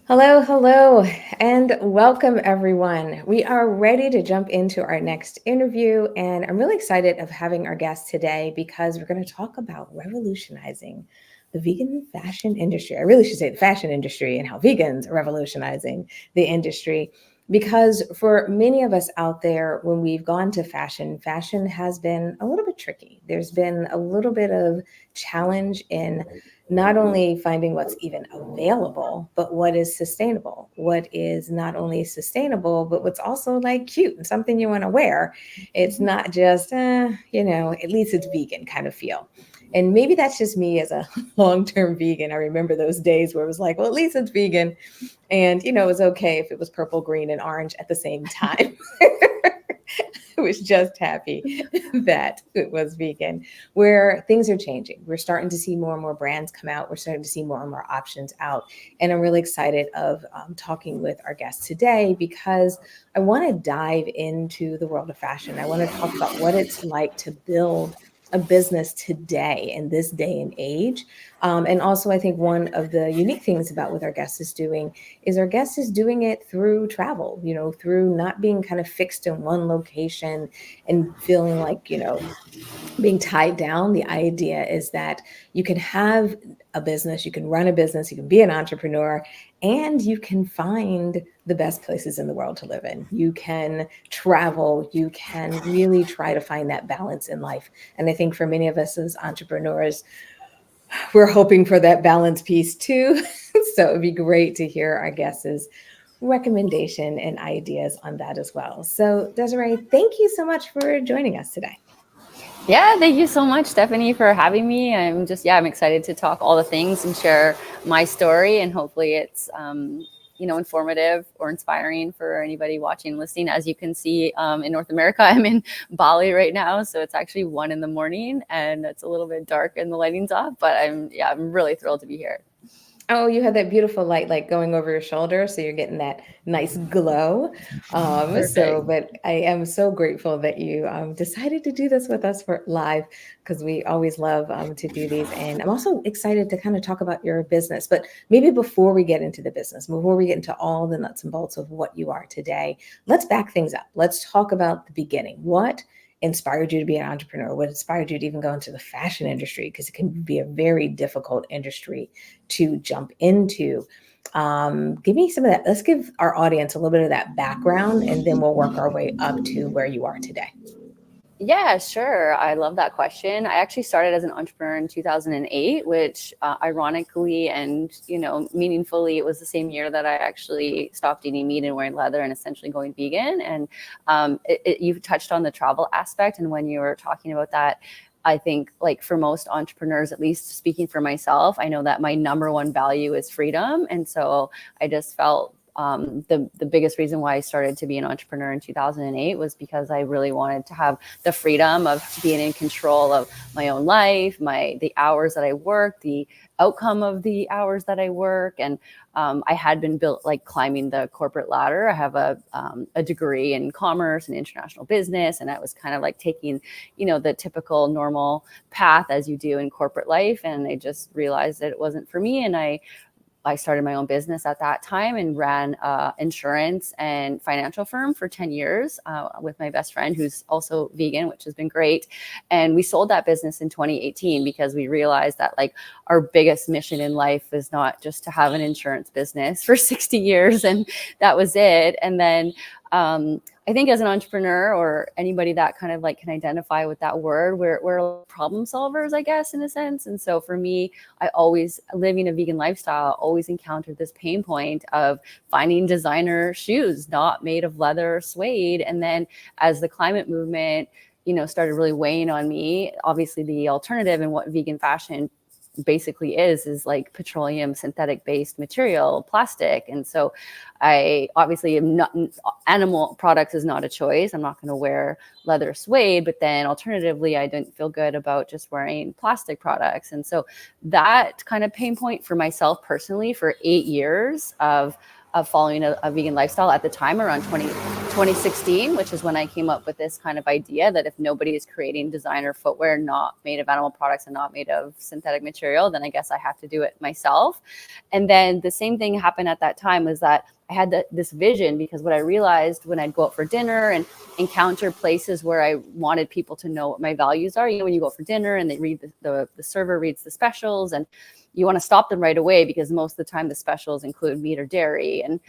Hello, hello, and welcome everyone. We are ready to jump into our next interview, and I'm really excited of having our guest today because we're going to talk about revolutionizing the vegan fashion industry. I really should say the fashion industry and how vegans are revolutionizing the industry. Because for many of us out there, when we've gone to fashion, fashion has been a little bit tricky. There's been a little bit of challenge in not only finding what's even available, but what is sustainable, what is not only sustainable, but what's also like cute and something you want to wear. It's not just, at least it's vegan kind of feel. And maybe that's just me as a long term vegan. I remember those days where it was like, well, at least it's vegan. And, it was okay if it was purple, green, and orange at the same time. I was just happy that it was vegan, where things are changing. We're starting to see more and more brands come out. We're starting to see more and more options out. And I'm really excited of talking with our guest today because I want to dive into the world of fashion. I want to talk about what it's like to build a business today in this day and age. And also, I think one of the unique things about what our guest is doing is our guest is doing it through travel, through not being kind of fixed in one location and feeling like, being tied down. The idea is that you can have a business, you can run a business, you can be an entrepreneur, and you can find the best places in the world to live in. You can travel, you can really try to find that balance in life. And I think for many of us as entrepreneurs, we're hoping for that balance piece too. So it'd be great to hear our guests' recommendation and ideas on that as well. So Desiree, thank you so much for joining us today. Yeah, thank you so much, Stephanie, for having me. I'm excited to talk all the things and share my story, and hopefully it's, informative or inspiring for anybody watching and listening. As you can see, in North America, I'm in Bali right now, so it's actually 1 a.m. and it's a little bit dark and the lighting's off, but I'm really thrilled to be here. Oh, you have that beautiful light like going over your shoulder, so you're getting that nice glow. Perfect. But I am so grateful that you decided to do this with us for live because we always love to do these. And I'm also excited to kind of talk about your business. But maybe before we get into the business, before we get into all the nuts and bolts of what you are today, let's back things up. Let's talk about the beginning. What inspired you to be an entrepreneur? What inspired you to even go into the fashion industry? Because it can be a very difficult industry to jump into. Give me some of that. Let's give our audience a little bit of that background, and then we'll work our way up to where you are today. Yeah, sure. I love that question. I actually started as an entrepreneur in 2008, which ironically and, meaningfully, it was the same year that I actually stopped eating meat and wearing leather and essentially going vegan. And you touched on the travel aspect. And when you were talking about that, I think like for most entrepreneurs, at least speaking for myself, I know that my number one value is freedom. And so I just felt the biggest reason why I started to be an entrepreneur in 2008 was because I really wanted to have the freedom of being in control of my own life, the hours that I work, the outcome of the hours that I work. And I had been built like climbing the corporate ladder. I have a degree in commerce and international business, and I was kind of like taking, the typical normal path as you do in corporate life. And I just realized that it wasn't for me. And I started my own business at that time and ran insurance and financial firm for 10 years with my best friend, who's also vegan, which has been great. And we sold that business in 2018 because we realized that like our biggest mission in life is not just to have an insurance business for 60 years. And that was it. And then I think as an entrepreneur or anybody that kind of like can identify with that word, we're problem solvers, I guess, in a sense. And so for me, I always living a vegan lifestyle, always encountered this pain point of finding designer shoes not made of leather or suede. And then as the climate movement, started really weighing on me, obviously the alternative and what vegan fashion basically is like petroleum synthetic based material, plastic. And so I obviously am not, animal products is not a choice. I'm not going to wear leather suede, but then alternatively, I didn't feel good about just wearing plastic products. And so that kind of pain point for myself personally for 8 years of of following a vegan lifestyle at the time around 2016, which is when I came up with this kind of idea that if nobody is creating designer footwear not made of animal products and not made of synthetic material, then I guess I have to do it myself. And then the same thing happened at that time, was that I had this vision, because what I realized when I'd go out for dinner and encounter places where I wanted people to know what my values are, when you go for dinner and they read the server reads the specials, and you want to stop them right away because most of the time the specials include meat or dairy. And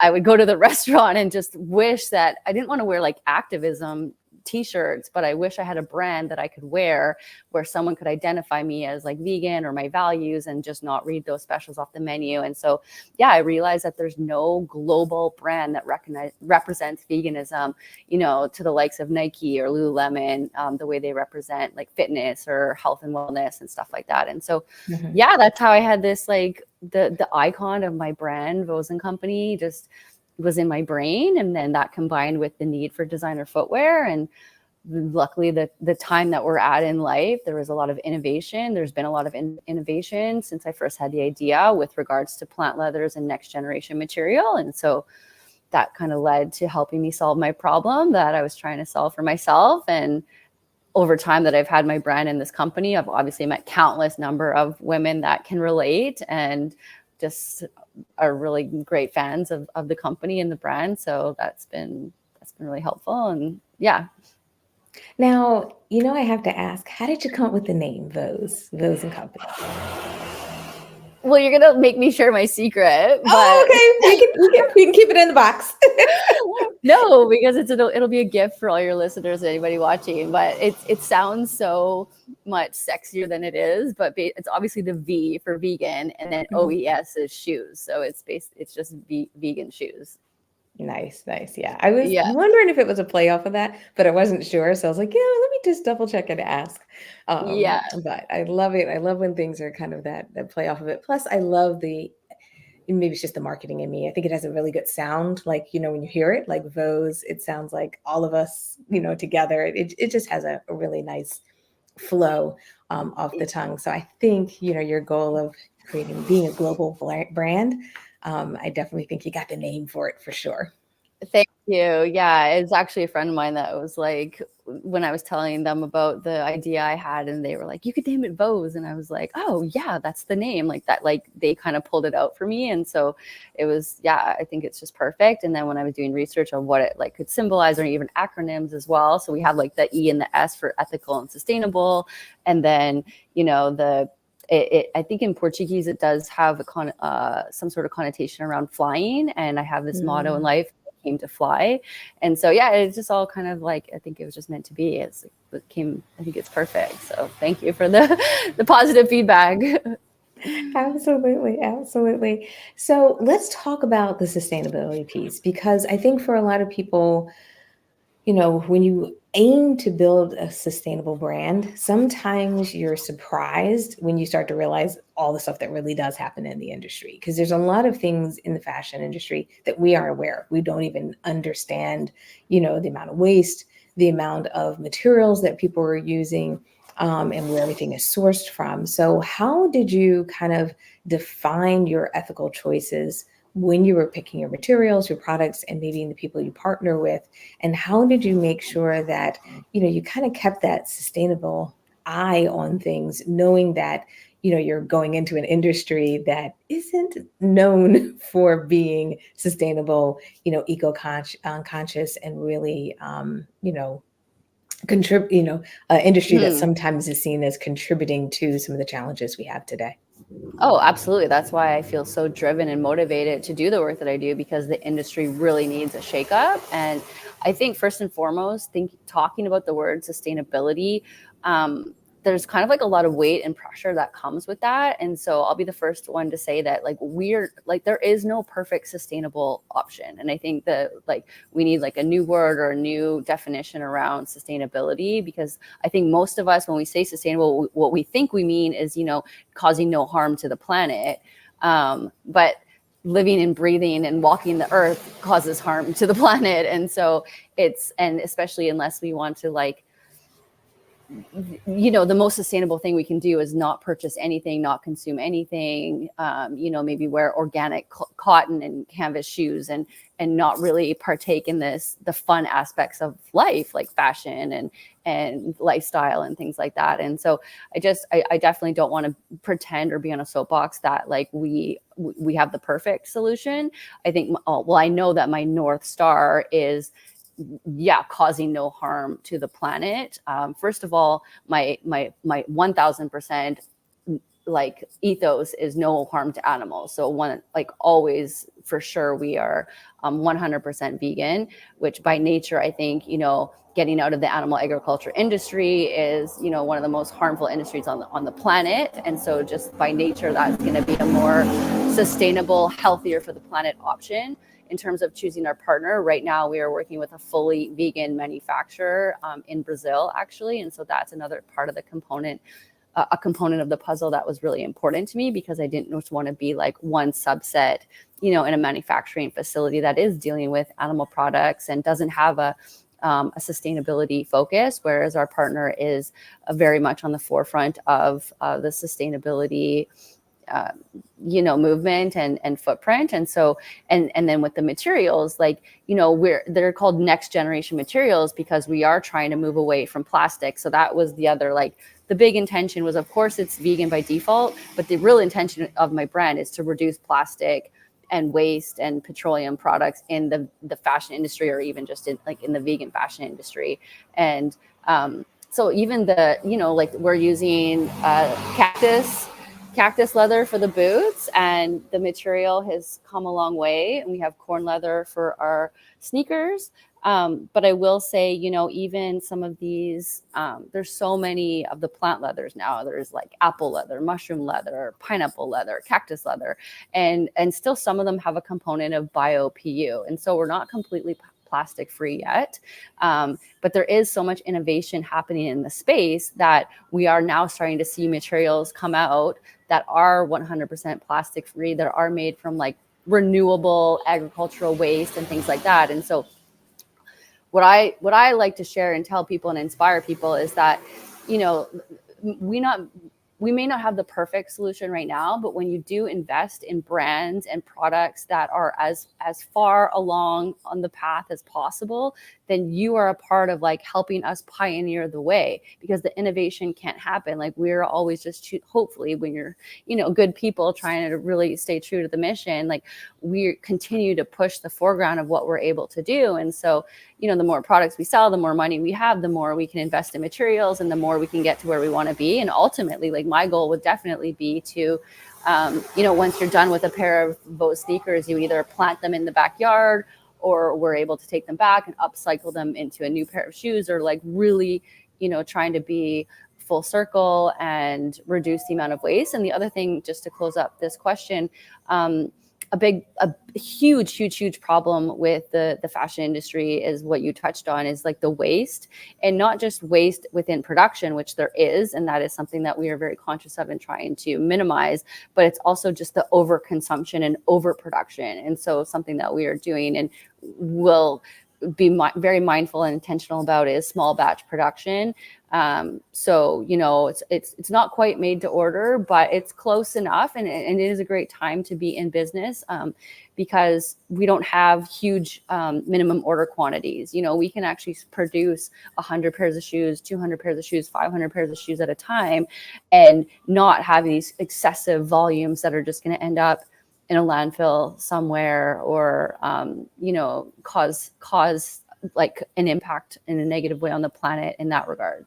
I would go to the restaurant and just wish that I didn't want to wear like activism t-shirts, but I wish I had a brand that I could wear where someone could identify me as like vegan or my values and just not read those specials off the menu. And so, yeah, I realized that there's no global brand that represents veganism, to the likes of Nike or Lululemon, the way they represent like fitness or health and wellness and stuff like that. And so, yeah, that's how I had this, like the icon of my brand, Voes Company, just was in my brain. And then that combined with the need for designer footwear, and luckily the time that we're at in life, there was a lot of innovation. There's been a lot of innovation since I first had the idea with regards to plant leathers and next generation material. And so that kind of led to helping me solve my problem that I was trying to solve for myself. And over time that I've had my brand in this company, I've obviously met countless number of women that can relate and just are really great fans of the company and the brand. So that's been really helpful. And yeah. Now, I have to ask, how did you come up with the name Voes Company? Well, you're going to make me share my secret. But oh, okay. We can keep it in the box. No, because it'll be a gift for all your listeners and anybody watching. But it sounds so much sexier than it is. But it's obviously the V for vegan, and then OES is shoes. So it's just vegan shoes. Nice. Yeah. I was wondering if it was a play off of that, but I wasn't sure. So I was like, let me just double check and ask. But I love it. I love when things are kind of that play off of it. Plus, I love maybe it's just the marketing in me. I think it has a really good sound. Like, when you hear it, like Voes, it sounds like all of us, together. It just has a really nice flow off the tongue. So I think, your goal of being a global brand, I definitely think you got the name for it for sure. Thank you. Yeah, it's actually a friend of mine that was like, when I was telling them about the idea I had, and they were like, you could name it Voes. And I was like, oh yeah, that's the name. Like that, like they kind of pulled it out for me. And so it was, I think it's just perfect. And then when I was doing research on what it like could symbolize, or even acronyms as well. So we have like the E and the S for ethical and sustainable. And then, I think in Portuguese, it does have some sort of connotation around flying. And I have this motto in life, came to fly. And so, it's just all kind of like, I think it was just meant to be. I think it's perfect. So thank you for the positive feedback. Absolutely. So let's talk about the sustainability piece, because I think for a lot of people, when you aim to build a sustainable brand, sometimes you're surprised when you start to realize all the stuff that really does happen in the industry. Because there's a lot of things in the fashion industry that we aren't aware of. We don't even understand, the amount of waste, the amount of materials that people are using, and where everything is sourced from. So how did you kind of define your ethical choices when you were picking your materials, your products, and maybe the people you partner with? And how did you make sure that, you kind of kept that sustainable eye on things, knowing that, you're going into an industry that isn't known for being sustainable, eco-conscious, and really, industry that sometimes is seen as contributing to some of the challenges we have today? Oh, absolutely. That's why I feel so driven and motivated to do the work that I do, because the industry really needs a shakeup. And I think first and foremost, talking about the word sustainability, there's kind of like a lot of weight and pressure that comes with that. And so I'll be the first one to say that there is no perfect sustainable option. And I think that we need like a new word or a new definition around sustainability, because I think most of us, when we say sustainable, what we think we mean is, causing no harm to the planet. But living and breathing and walking the earth causes harm to the planet. And so and especially unless we want to the most sustainable thing we can do is not purchase anything, not consume anything, maybe wear organic cotton and canvas shoes, and not really partake in the fun aspects of life, like fashion and lifestyle and things like that. And so I definitely don't want to pretend or be on a soapbox that like we have the perfect solution. I think, I know that my North Star is, causing no harm to the planet. First of all, my 1000% like ethos is no harm to animals. So always, for sure, we are 100% vegan, which by nature, I think, getting out of the animal agriculture industry is, one of the most harmful industries on the planet. And so just by nature, that's going to be a more sustainable, healthier for the planet option. In terms of choosing our partner, right now we are working with a fully vegan manufacturer in Brazil, actually. And so that's another part of the component, a component of the puzzle that was really important to me, because I didn't just want to be like one subset, in a manufacturing facility that is dealing with animal products and doesn't have a sustainability focus, whereas our partner is very much on the forefront of the sustainability movement and footprint. And so, and then with the materials, they're called next generation materials because we are trying to move away from plastic. So that was the other, the big intention was, of course, it's vegan by default, but the real intention of my brand is to reduce plastic and waste and petroleum products in the fashion industry, or even just in the vegan fashion industry. And so even we're using cactus leather for the boots, and the material has come a long way, and we have corn leather for our sneakers. But I will say, even some of these, there's so many of the plant leathers now. There's like apple leather, mushroom leather, pineapple leather, cactus leather, and still some of them have a component of bio-PU. And so we're not completely plastic free yet. But there is so much innovation happening in the space that we are now starting to see materials come out that are 100% plastic free, that are made from renewable agricultural waste and things like that. And so what I like to share and tell people and inspire people is that, we may not have the perfect solution right now, but when you do invest in brands and products that are as far along on the path as possible, then you are a part of helping us pioneer the way, because the innovation can't happen. We're always just hopefully, when you're, good people trying to really stay true to the mission, we continue to push the foreground of what we're able to do. And so, the more products we sell, the more money we have, the more we can invest in materials, and the more we can get to where we want to be. And ultimately, my goal would definitely be to, once you're done with a pair of Voes sneakers, you either plant them in the backyard, or we're able to take them back and upcycle them into a new pair of shoes, or really, trying to be full circle and reduce the amount of waste. And the other thing, just to close up this question, a huge problem with the fashion industry is what you touched on, is the waste, and not just waste within production, which there is, and that is something that we are very conscious of and trying to minimize, but it's also just the overconsumption and overproduction. And so something that we are doing and will be very mindful and intentional about is small batch production. So, it's not quite made to order, but it's close enough. And it is a great time to be in business, because we don't have huge minimum order quantities. We can actually produce 100 pairs of shoes, 200 pairs of shoes, 500 pairs of shoes at a time, and not have these excessive volumes that are just going to end up in a landfill somewhere, or, cause an impact in a negative way on the planet in that regard.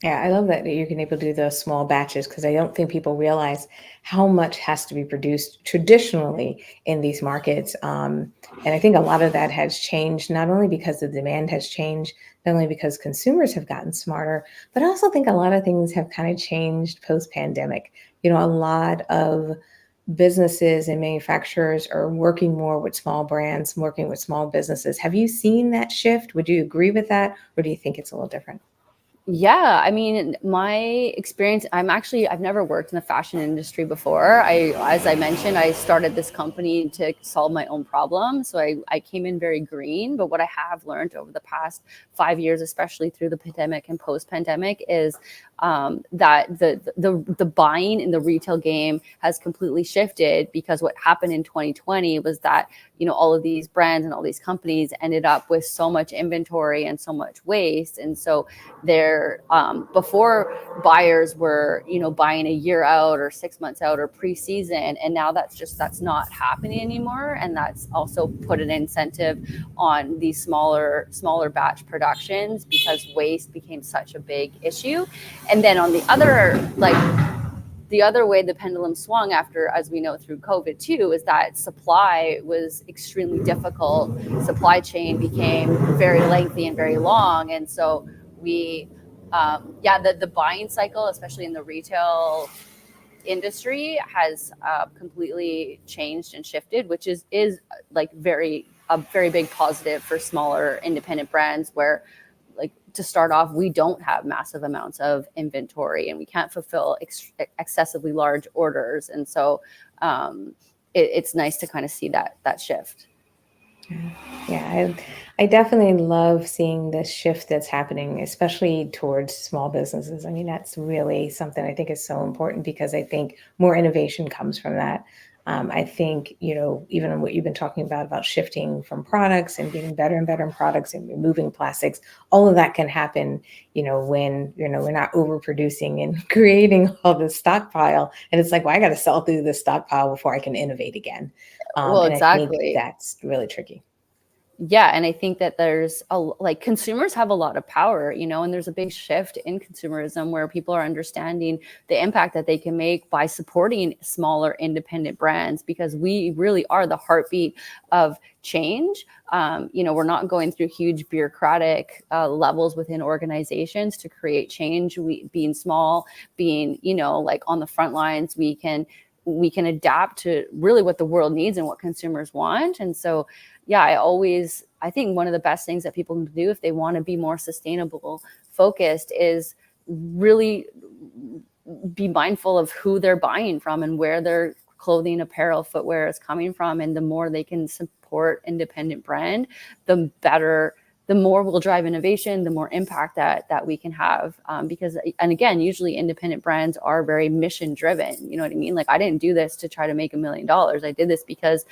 Yeah, I love that you can able to do those small batches, because I don't think people realize how much has to be produced traditionally in these markets. And I think a lot of that has changed, not only because the demand has changed, not only because consumers have gotten smarter, but I also think a lot of things have kind of changed post-pandemic. A lot of businesses and manufacturers are working more with small brands, working with small businesses. Have you seen that shift? Would you agree with that, or do you think it's a little different? Yeah, I mean, my experience, I've never worked in the fashion industry before. As I mentioned, I started this company to solve my own problem. So I came in very green. But what I have learned over the past 5 years, especially through the pandemic and post-pandemic, is that the buying in the retail game has completely shifted, because what happened in 2020 was that, all of these brands and all these companies ended up with so much inventory and so much waste. And so they're before, buyers were buying a year out or 6 months out or pre-season, and now that's not happening anymore. And that's also put an incentive on these smaller batch productions, because waste became such a big issue. And then on the other way the pendulum swung after, as we know, through COVID too, is that supply was extremely difficult. Supply chain became very lengthy and very long. And so the buying cycle, especially in the retail industry, has completely changed and shifted, which is like a very big positive for smaller independent brands, where, like, to start off, we don't have massive amounts of inventory and we can't fulfill excessively large orders. And so it's nice to kind of see that shift. Yeah, I definitely love seeing this shift that's happening, especially towards small businesses. I mean, that's really something I think is so important, because I think more innovation comes from that. I think, even on what you've been talking about shifting from products and getting better and better in products and removing plastics, all of that can happen, when, we're not overproducing and creating all this stockpile. And it's like, well, I got to sell through this stockpile before I can innovate again. Well, And I think exactly. that's really tricky. Yeah, and I think that like, consumers have a lot of power, and there's a big shift in consumerism, where people are understanding the impact that they can make by supporting smaller independent brands, because we really are the heartbeat of change. We're not going through huge bureaucratic levels within organizations to create change. Being small, being, like, on the front lines, we can adapt to really what the world needs and what consumers want. And so, yeah, I think one of the best things that people can do if they want to be more sustainable focused is really be mindful of who they're buying from and where their clothing, apparel, footwear is coming from. And the more they can support independent brand, the better, the more we'll drive innovation, the more impact that we can have. Because, and again, usually independent brands are very mission driven. You know what I mean? Like, I didn't do this to try to make $1 million. I did this because,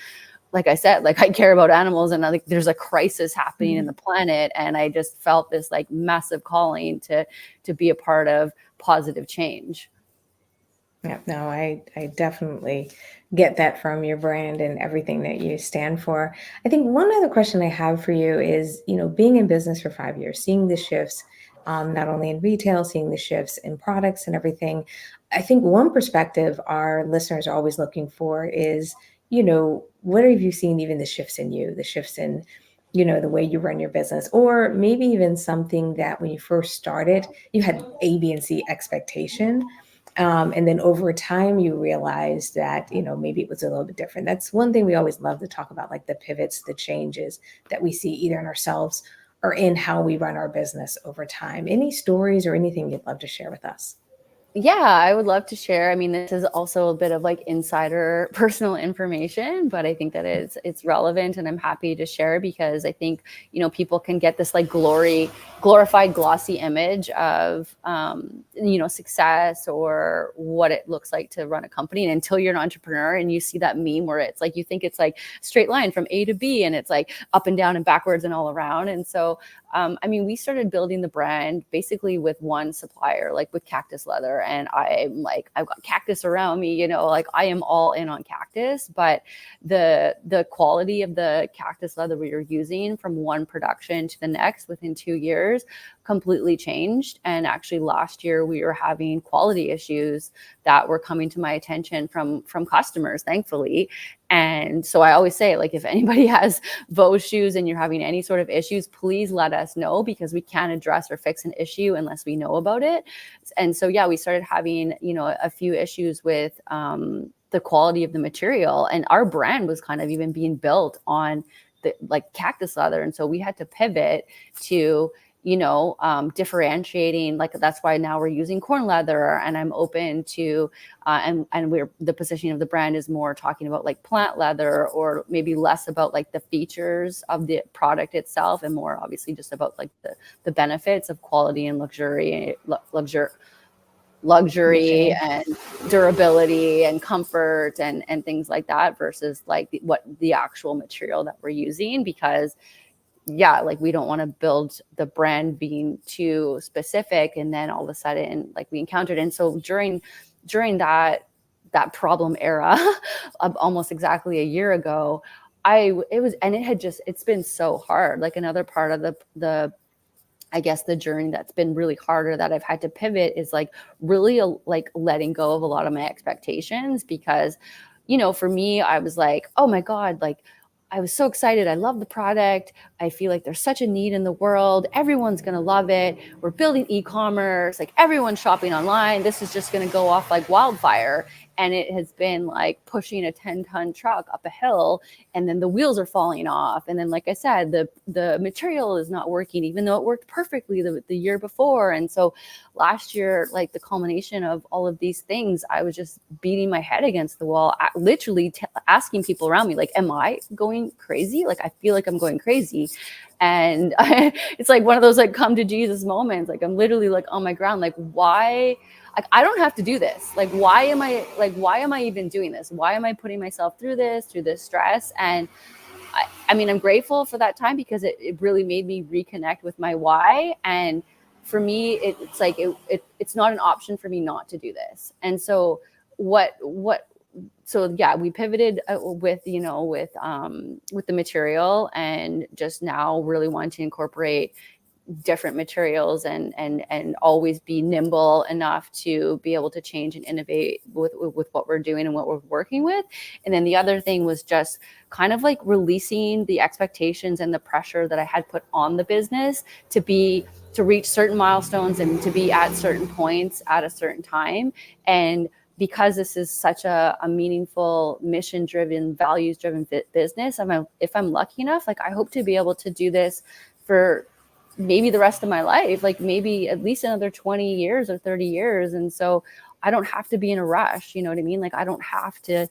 like I said, like, I care about animals, and there's a crisis happening in the planet. And I just felt this, like, massive calling to be a part of positive change. Yeah, no, I definitely get that from your brand and everything that you stand for. I think one other question I have for you is, being in business for 5 years, seeing the shifts, not only in retail, seeing the shifts in products and everything. I think one perspective our listeners are always looking for is, what have you seen, even the shifts in you, the shifts in, the way you run your business, or maybe even something that when you first started, you had A, B, and C expectation, and then over time, you realize that, maybe it was a little bit different. That's one thing we always love to talk about, like the pivots, the changes that we see either in ourselves or in how we run our business over time. Any stories or anything you'd love to share with us? Yeah, I would love to share. I mean, this is also a bit of, like, insider personal information, but I think that it's relevant, and I'm happy to share, because I think, people can get this, like, glorified, glossy image of success, or what it looks like to run a company. And until you're an entrepreneur and you see that meme where it's like, you think it's like straight line from A to B, and it's like up and down and backwards and all around. And so we started building the brand basically with one supplier, like with Cactus Leather. And I'm like, I've got cactus around me, like, I am all in on cactus. But the quality of the cactus leather we were using from one production to the next within 2 years completely changed. And actually last year we were having quality issues that were coming to my attention from customers, thankfully. And so I always say, like, if anybody has Voes shoes and you're having any sort of issues, please let us know, because we can't address or fix an issue unless we know about it. And so, yeah, we started having, a few issues with the quality of the material, and our brand was kind of even being built on the, like, cactus leather. And so we had to pivot to, differentiating, like that's why now we're using corn leather, and I'm open to and we're the positioning of the brand is more talking about like plant leather, or maybe less about like the features of the product itself, and more obviously just about like the benefits of quality and luxury Luxury. and durability and comfort and things like that, versus like what the actual material that we're using. Because yeah, like we don't want to build the brand being too specific, and then all of a sudden like we encountered. And so during that problem era of almost exactly a year ago, it's been so hard. Like another part of the I guess the journey that's been really harder that I've had to pivot is like really like letting go of a lot of my expectations. Because for me, I was like, oh my God, like I was so excited. I love the product. I feel like there's such a need in the world. Everyone's going to love it. We're building e-commerce, like everyone's shopping online. This is just going to go off like wildfire. And it has been like pushing a 10-ton truck up a hill, and then the wheels are falling off. And then, like I said, the material is not working, even though it worked perfectly the year before. And so last year, like the culmination of all of these things, I was just beating my head against the wall, literally asking people around me, like, am I going crazy? Like, I feel like I'm going crazy. And it's like one of those like come to Jesus moments. Like I'm literally like on my ground, like why? Like I don't have to do this. Like why am I even doing this? Why am I putting myself through this stress? And I mean, I'm grateful for that time, because it really made me reconnect with my why. And for me, it's like it's not an option for me not to do this. And so so yeah, we pivoted with the material, and just now really want to incorporate different materials and always be nimble enough to be able to change and innovate with what we're doing and what we're working with. And then the other thing was just kind of like releasing the expectations and the pressure that I had put on the business to reach certain milestones and to be at certain points at a certain time. And because this is such a meaningful, mission-driven, values-driven business, if I'm lucky enough, like I hope to be able to do this for maybe the rest of my life, like maybe at least another 20 years or 30 years. And so I don't have to be in a rush. You know what I mean? Like I don't have to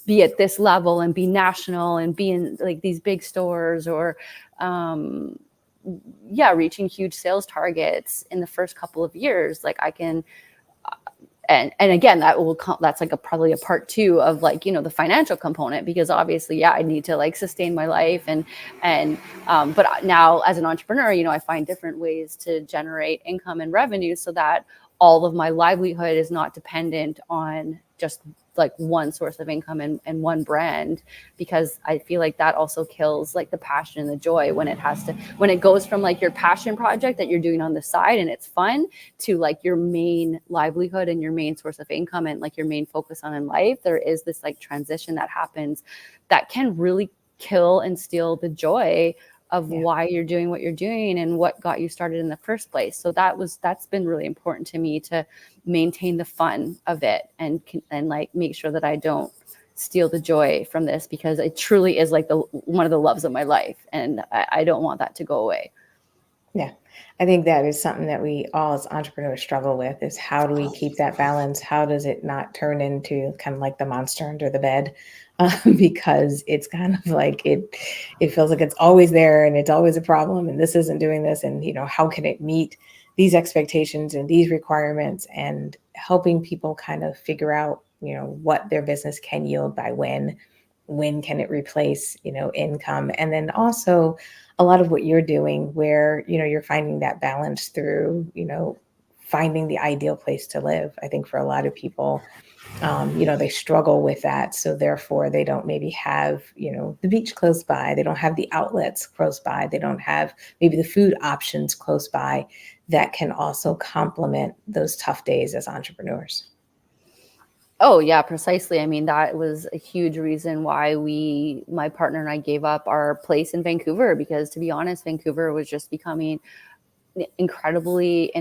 be at this level and be national and be in like these big stores, or reaching huge sales targets in the first couple of years. Like I can, and again, that's like probably a part two of like, the financial component, because obviously, I need to like sustain my life but now as an entrepreneur, I find different ways to generate income and revenue so that all of my livelihood is not dependent on just like one source of income and one brand, because I feel like that also kills like the passion and the joy when it goes from like your passion project that you're doing on the side and it's fun to like your main livelihood and your main source of income and like your main focus on in life. There is this like transition that happens that can really kill and steal the joy of why you're doing what you're doing and what got you started in the first place. So that's been really important to me, to maintain the fun of it and like make sure that I don't steal the joy from this, because it truly is like one of the loves of my life, and I don't want that to go away. Yeah, I think that is something that we all as entrepreneurs struggle with, is how do we keep that balance? How does it not turn into kind of like the monster under the bed? Because it's kind of like it feels like it's always there and it's always a problem, and this isn't doing this, and how can it meet these expectations and these requirements, and helping people kind of figure out what their business can yield by when can it replace income. And then also a lot of what you're doing, where you're finding that balance through finding the ideal place to live. I think for a lot of people, they struggle with that, so therefore they don't maybe have the beach close by, they don't have the outlets close by, they don't have maybe the food options close by that can also complement those tough days as entrepreneurs. Oh yeah, precisely. I mean, that was a huge reason why my partner and I gave up our place in Vancouver, because to be honest, Vancouver was just becoming incredibly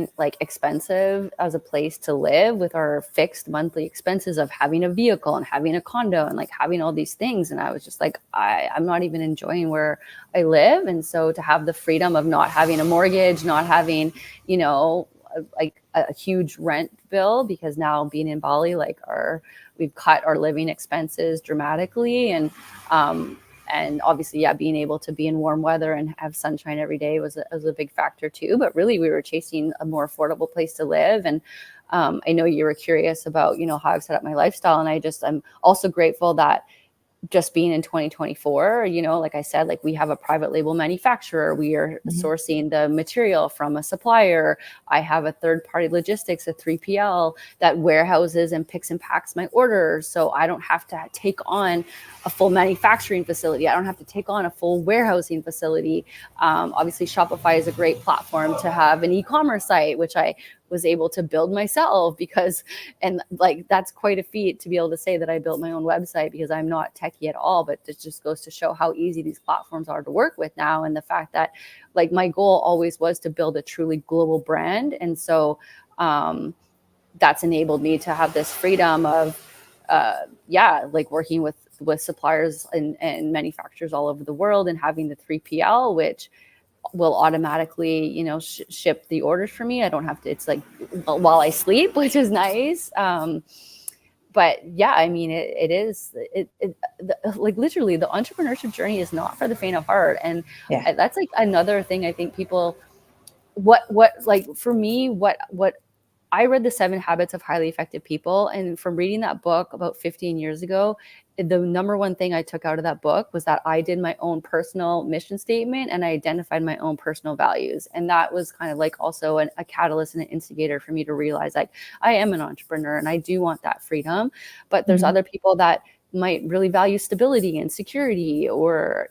expensive as a place to live, with our fixed monthly expenses of having a vehicle and having a condo and like having all these things. And I was just like, I'm not even enjoying where I live. And so to have the freedom of not having a mortgage, not having, a huge rent bill, because now being in Bali, we've cut our living expenses dramatically. And obviously, yeah, being able to be in warm weather and have sunshine every day was a big factor too. But really, we were chasing a more affordable place to live. And I know you were curious about, how I've set up my lifestyle. And I'm also grateful that just being in 2024, like I said, like we have a private label manufacturer. We are sourcing the material from a supplier. I have a third party logistics, a 3PL that warehouses and picks and packs my orders. So I don't have to take on a full manufacturing facility. I don't have to take on a full warehousing facility. Obviously, Shopify is a great platform to have an e-commerce site, which I was able to build myself, and that's quite a feat to be able to say that I built my own website, because I'm not techie at all. But it just goes to show how easy these platforms are to work with now, and the fact that my goal always was to build a truly global brand. And so that's enabled me to have this freedom of working with suppliers and manufacturers all over the world, and having the 3PL, which will automatically, ship the orders for me. I don't have to, it's like while I sleep, which is nice. But yeah, I mean, literally the entrepreneurship journey is not for the faint of heart. And that's another thing I think people, for me, what I read The 7 Habits of Highly Effective People. And from reading that book about 15 years ago, the number one thing I took out of that book was that I did my own personal mission statement, and I identified my own personal values. And that was kind of also a catalyst and an instigator for me to realize I am an entrepreneur and I do want that freedom. But there's other people that might really value stability and security, or,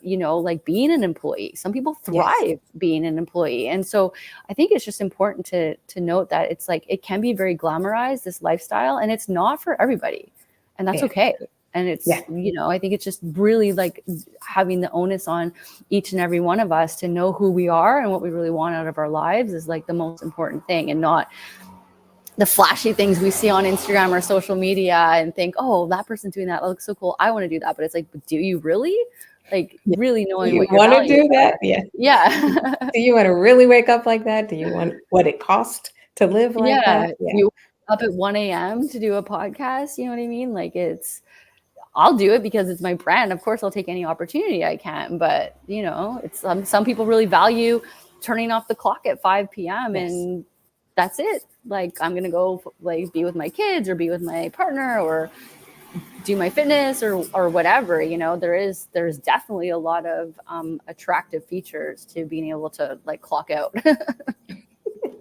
being an employee. Some people thrive being an employee. And so I think it's just important to note that it's it can be very glamorized, this lifestyle, and it's not for everybody. And that's okay. And it's, I think it's just really having the onus on each and every one of us to know who we are and what we really want out of our lives is the most important thing, and not the flashy things we see on Instagram or social media and think, oh, that person's doing that. That looks so cool. I want to do that. But it's do you really? Really knowing do you what your want to values do that? are. Yeah. Do you want to really wake up like that? Do you want what it costs to live like that? Yeah. You up at 1 a.m. to do a podcast. You know what I mean? I'll do it because it's my brand. Of course, I'll take any opportunity I can. But, it's some people really value turning off the clock at 5 p.m. and that's it. I'm going to go be with my kids or be with my partner or do my fitness or whatever. There's definitely a lot of attractive features to being able to clock out.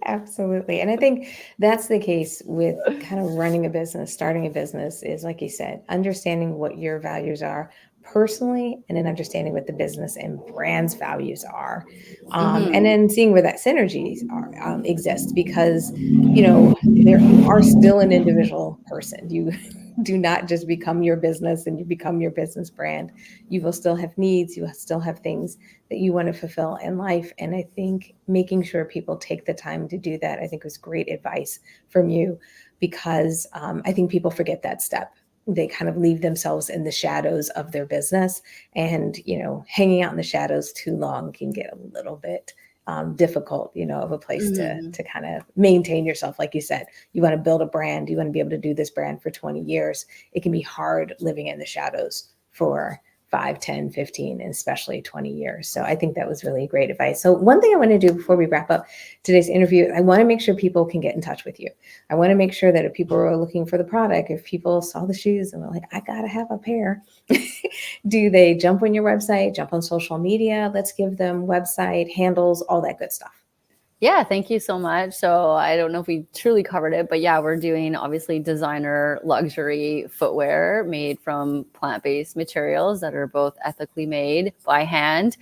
Absolutely. And I think that's the case with kind of running a business, starting a business, is like you said, understanding what your values are personally, and then understanding what the business and brand's values are. And then seeing where that synergies exist, because, there you are still an individual person. You do not just become your business and you become your business brand. You will still have needs. You will still have things that you want to fulfill in life. And I think making sure people take the time to do that, I think was great advice from you, because I think people forget that step. They kind of leave themselves in the shadows of their business, and, hanging out in the shadows too long can get a little bit difficult, of a place to kind of maintain yourself. Like you said, you want to build a brand, you want to be able to do this brand for 20 years. It can be hard living in the shadows for 5, 10, 15, and especially 20 years. So I think that was really great advice. So one thing I want to do before we wrap up today's interview, I want to make sure people can get in touch with you. I want to make sure that if people are looking for the product, if people saw the shoes and were like, I got to have a pair, do they jump on your website, jump on social media? Let's give them website handles, all that good stuff. Yeah, thank you so much. So I don't know if we truly covered it, but yeah, we're doing obviously designer luxury footwear made from plant-based materials that are both ethically made by hand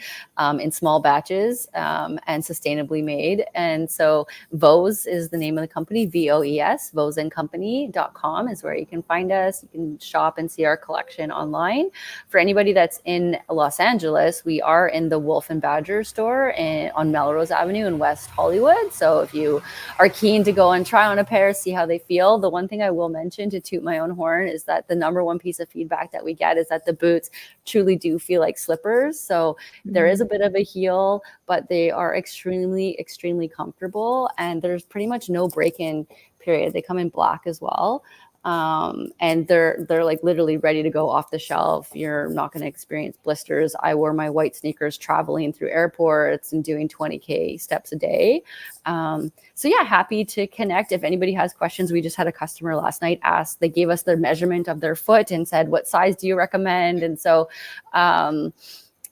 in small batches and sustainably made. And so Voes is the name of the company, VOES, voesandcompany.com is where you can find us. You can shop and see our collection online. For anybody that's in Los Angeles, we are in the Wolf and Badger store on Melrose Avenue in West Hollywood. Hollywood. So if you are keen to go and try on a pair, see how they feel. The one thing I will mention, to toot my own horn, is that the number one piece of feedback that we get is that the boots truly do feel like slippers. So there is a bit of a heel, but they are extremely, extremely comfortable, and there's pretty much no break-in period. They come in black as well. And they're like literally ready to go off the shelf. You're not going to experience blisters. I wore my white sneakers traveling through airports and doing 20K steps a day. So yeah, happy to connect. If anybody has questions, we just had a customer last night ask, they gave us their measurement of their foot and said, what size do you recommend? And so,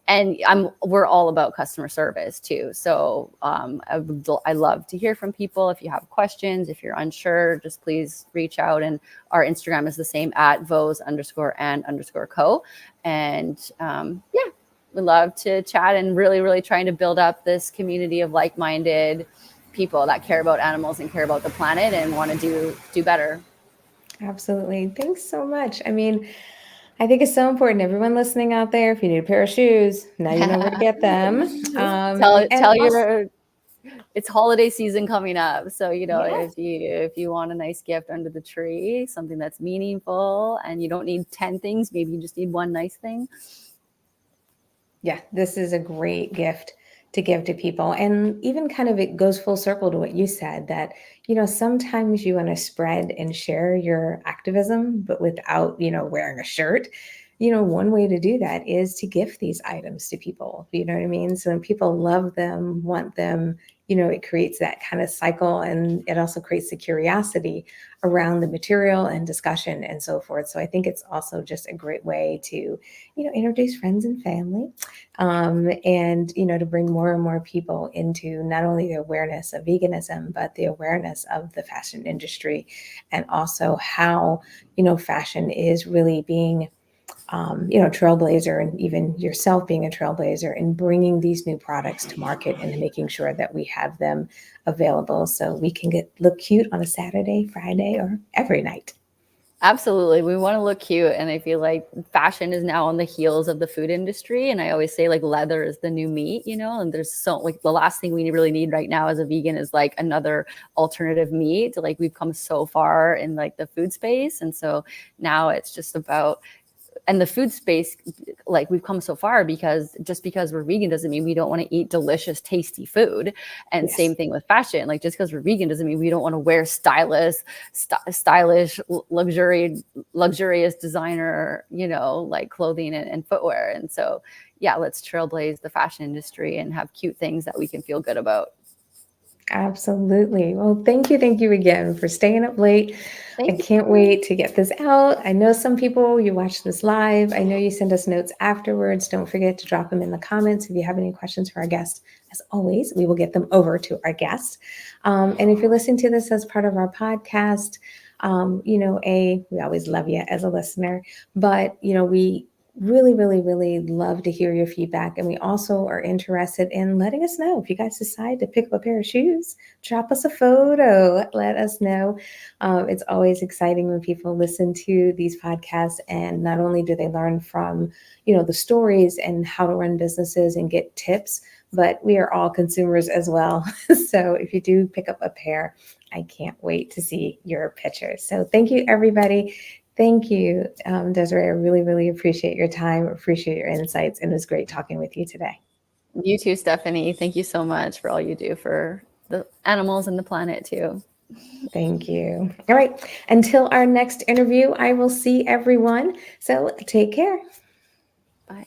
and we're all about customer service too. So I love to hear from people. If you have questions, if you're unsure, just please reach out. And our Instagram is the same, at Voes_and_co. And yeah, we love to chat, and really, really trying to build up this community of like-minded people that care about animals and care about the planet and want to do better. Absolutely. Thanks so much. I mean, I think it's so important. Everyone listening out there, if you need a pair of shoes, now you know where to get them. Tell your, it's holiday season coming up. So, Yes. if you want a nice gift under the tree, something that's meaningful, and you don't need 10 things, maybe you just need one nice thing. Yeah, this is a great gift to give to people. And even kind of it goes full circle to what you said, that, sometimes you want to spread and share your activism, but without, wearing a shirt. One way to do that is to gift these items to people. You know what I mean? So when people love them, want them, it creates that kind of cycle, and it also creates the curiosity around the material and discussion and so forth. So I think it's also just a great way to, introduce friends and family, and, to bring more and more people into not only the awareness of veganism, but the awareness of the fashion industry, and also how, fashion is really being trailblazer, and even yourself being a trailblazer and bringing these new products to market and making sure that we have them available so we can look cute on a Saturday, Friday, or every night. Absolutely. We want to look cute. And I feel like fashion is now on the heels of the food industry. And I always say, like, leather is the new meat, and there's like, the last thing we really need right now as a vegan is like another alternative meat. Like, we've come so far in like the food space. And so now it's just about, and the food space, like, we've come so far because just because we're vegan doesn't mean we don't want to eat delicious, tasty food. And Yes. same thing with fashion. Like, just because we're vegan doesn't mean we don't want to wear stylish, luxurious designer, like clothing and footwear. And so, yeah, let's trailblaze the fashion industry and have cute things that we can feel good about. Absolutely. Well, thank you again for staying up late. I can't wait to get this out. I know some people, you watch this live. I know you send us notes afterwards. Don't forget to drop them in the comments if you have any questions for our guest. As always, we will get them over to our guest. And if you're listening to this as part of our podcast, we always love you as a listener, but, we really, really, really love to hear your feedback. And we also are interested in letting us know if you guys decide to pick up a pair of shoes, drop us a photo, let us know. It's always exciting when people listen to these podcasts, and not only do they learn from, the stories and how to run businesses and get tips, but we are all consumers as well. So if you do pick up a pair, I can't wait to see your pictures. So thank you, everybody. Thank you, Desiree. I really, really appreciate your time, appreciate your insights, and it was great talking with you today. You too, Stephanie. Thank you so much for all you do for the animals and the planet too. Thank you. All right. Until our next interview, I will see everyone. So take care. Bye.